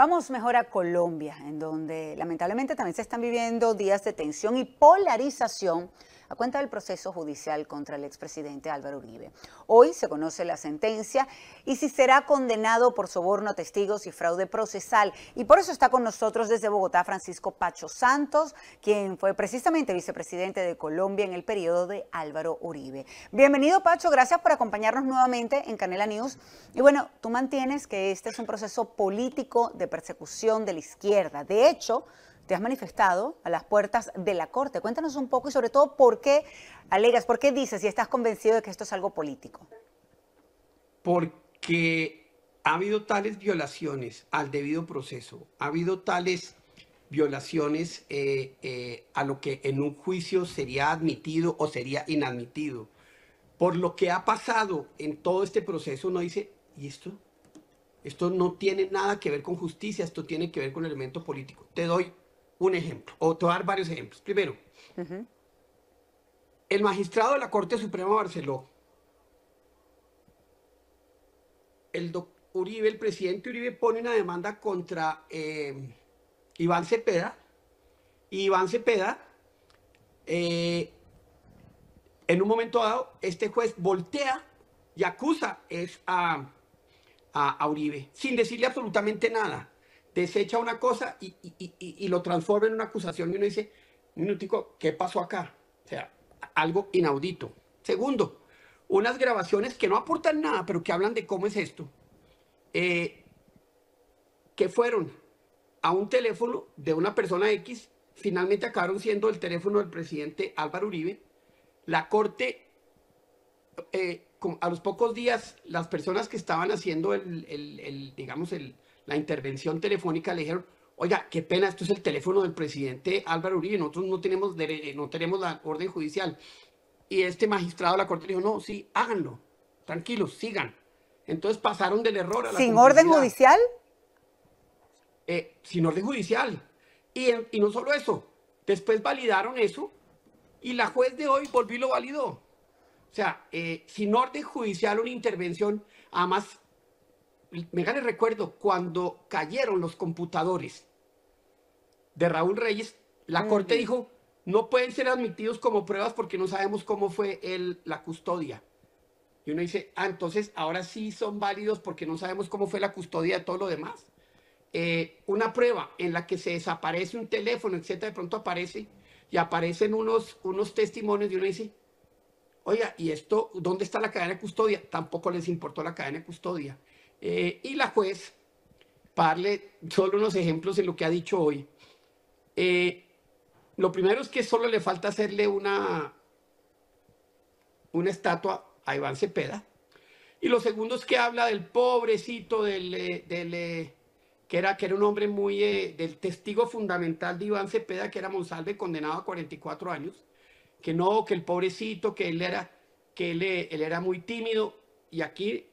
Vamos mejor a Colombia, en donde lamentablemente también se están viviendo días de tensión y polarización a cuenta del proceso judicial contra el expresidente Álvaro Uribe. Hoy se conoce la sentencia y si será condenado por soborno a testigos y fraude procesal. Y por eso está con nosotros desde Bogotá Francisco Pacho Santos, quien fue precisamente vicepresidente de Colombia en el periodo de Álvaro Uribe. Bienvenido, Pacho, gracias por acompañarnos nuevamente en Canela News. Y bueno, tú mantienes que este es un proceso político de persecución de la izquierda. De hecho, te has manifestado a las puertas de la Corte. Cuéntanos un poco y sobre todo por qué alegas, por qué dices y estás convencido de que esto es algo político. Porque ha habido tales violaciones al debido proceso, ha habido tales violaciones a lo que en un juicio sería admitido o sería inadmitido. Por lo que ha pasado en todo este proceso, uno dice, ¿y esto? Esto no tiene nada que ver con justicia, esto tiene que ver con el elemento político. Te doy un ejemplo, o te voy a dar varios ejemplos. Primero, el magistrado de la Corte Suprema Barceló, Uribe, el presidente Uribe pone una demanda contra Iván Cepeda, y Iván Cepeda, en un momento dado, este juez voltea y acusa a Uribe, sin decirle absolutamente nada. Desecha una cosa y lo transforma en una acusación y uno dice, un minutico, ¿qué pasó acá? O sea, algo inaudito. Segundo, unas grabaciones que no aportan nada, pero que hablan de cómo es esto, que fueron a un teléfono de una persona X, finalmente acabaron siendo el teléfono del presidente Álvaro Uribe. La Corte, a los pocos días, las personas que estaban haciendo la intervención telefónica le dijeron, oiga, qué pena, esto es el teléfono del presidente Álvaro Uribe, nosotros no tenemos la orden judicial. Y este magistrado de la Corte le dijo, no, sí, háganlo, tranquilos, sigan. Entonces pasaron del error a la ¿Sin orden judicial? Sin orden judicial. Y no solo eso, después validaron eso y la juez de hoy volvió y lo validó. O sea, sin orden judicial, una intervención, además, me gane recuerdo, cuando cayeron los computadores de Raúl Reyes, la Corte dijo, no pueden ser admitidos como pruebas porque no sabemos cómo fue la custodia. Y uno dice, entonces ahora sí son válidos porque no sabemos cómo fue la custodia de todo lo demás. Una prueba en la que se desaparece un teléfono, etcétera, de pronto aparece y aparecen unos testimonios y uno dice, oiga, ¿y esto dónde está la cadena de custodia? Tampoco les importó la cadena de custodia. Y la juez, para darle solo unos ejemplos en lo que ha dicho hoy, lo primero es que solo le falta hacerle una estatua a Iván Cepeda. Y lo segundo es que habla del pobrecito, que era un hombre muy, del testigo fundamental de Iván Cepeda, que era Monsalve, condenado a 44 años. Que no, que el pobrecito, que él era muy tímido. Y aquí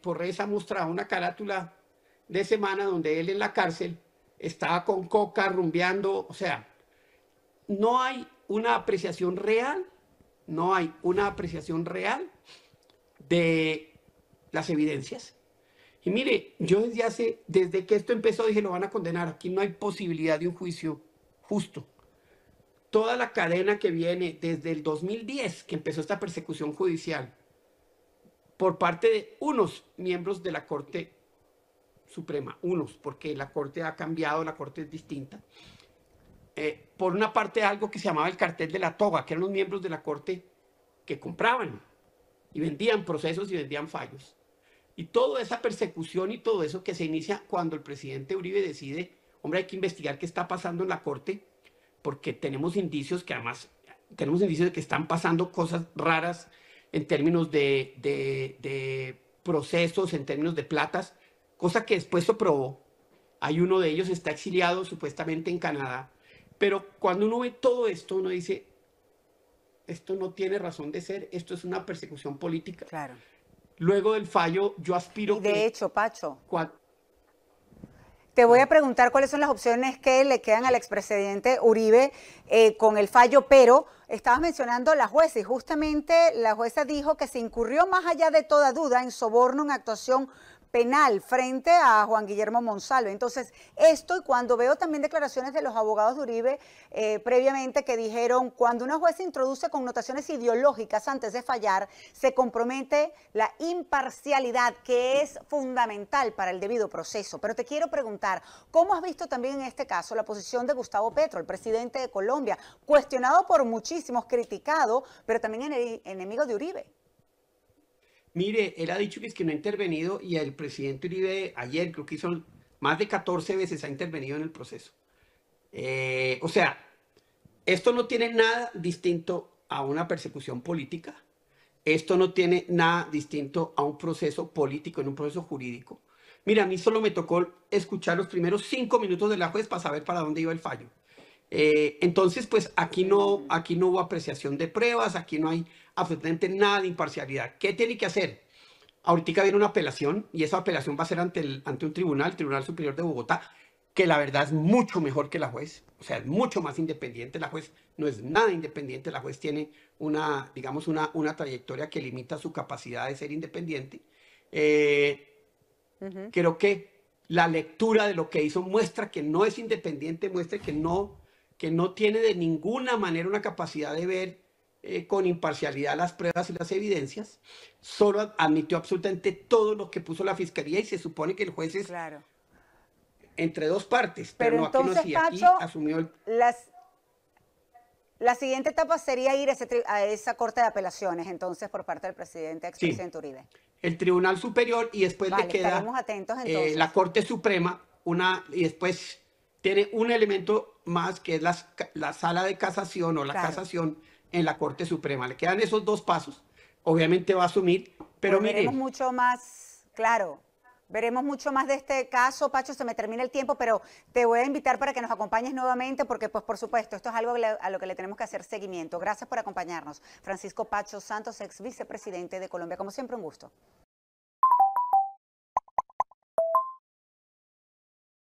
por redes ha mostrado una carátula de semana donde él en la cárcel estaba con coca, rumbeando. O sea, no hay una apreciación real, de las evidencias. Y mire, yo desde que esto empezó dije, lo van a condenar. Aquí no hay posibilidad de un juicio justo. Toda la cadena que viene desde el 2010, que empezó esta persecución judicial, por parte de unos miembros de la Corte Suprema, porque la Corte ha cambiado, la Corte es distinta. Por una parte, algo que se llamaba el cartel de la toga, que eran los miembros de la Corte que compraban y vendían procesos y vendían fallos. Y toda esa persecución y todo eso que se inicia cuando el presidente Uribe decide, hombre, hay que investigar qué está pasando en la Corte, porque tenemos indicios de que están pasando cosas raras en términos de procesos, en términos de platas, cosa que después se probó. Hay uno de ellos está exiliado supuestamente en Canadá. Pero cuando uno ve todo esto, uno dice, esto no tiene razón de ser, esto es una persecución política. Claro. Luego del fallo, yo aspiro que... De hecho, Pacho, te voy a preguntar cuáles son las opciones que le quedan al expresidente Uribe con el fallo, pero estabas mencionando a la jueza y justamente la jueza dijo que se incurrió más allá de toda duda en soborno, en actuación penal frente a Juan Guillermo Monsalve. Entonces, esto, y cuando veo también declaraciones de los abogados de Uribe previamente que dijeron, cuando una jueza introduce connotaciones ideológicas antes de fallar, se compromete la imparcialidad, que es fundamental para el debido proceso. Pero te quiero preguntar, ¿cómo has visto también en este caso la posición de Gustavo Petro, el presidente de Colombia, cuestionado por muchísimos, criticado, pero también enemigo de Uribe? Mire, él ha dicho que es que no ha intervenido y el presidente Uribe ayer, creo que hizo más de 14 veces ha intervenido en el proceso. O sea, esto no tiene nada distinto a una persecución política. Esto no tiene nada distinto a un proceso político, en un proceso jurídico. Mira, a mí solo me tocó escuchar los primeros 5 minutos de la juez para saber para dónde iba el fallo. Entonces, pues aquí no hubo apreciación de pruebas, aquí no hay absolutamente nada de imparcialidad. ¿Qué tiene que hacer? Ahorita viene una apelación y esa apelación va a ser ante un tribunal, el Tribunal Superior de Bogotá, que la verdad es mucho mejor que la juez, o sea, es mucho más independiente. La juez no es nada independiente, la juez tiene digamos, una trayectoria que limita su capacidad de ser independiente. Creo que la lectura de lo que hizo muestra que no es independiente, muestra que no tiene de ninguna manera una capacidad de ver con imparcialidad las pruebas y las evidencias. Solo admitió absolutamente todo lo que puso la fiscalía y se supone que el juez es entre dos partes, pero no, entonces, aquí no, aquí Pacho, asumió el... La siguiente etapa sería ir a esa corte de apelaciones, entonces, por parte del expresidente Uribe. El Tribunal Superior y después le queda atentos, entonces. La Corte Suprema, y después tiene un elemento más que es la sala de casación o la casación en la Corte Suprema. Le quedan esos dos pasos. Obviamente va a asumir, pero pues veremos mucho más, veremos mucho más de este caso. Pacho, se me termina el tiempo, pero te voy a invitar para que nos acompañes nuevamente porque, pues, por supuesto, esto es algo a lo que le tenemos que hacer seguimiento. Gracias por acompañarnos. Francisco Pacho Santos, ex vicepresidente de Colombia. Como siempre, un gusto.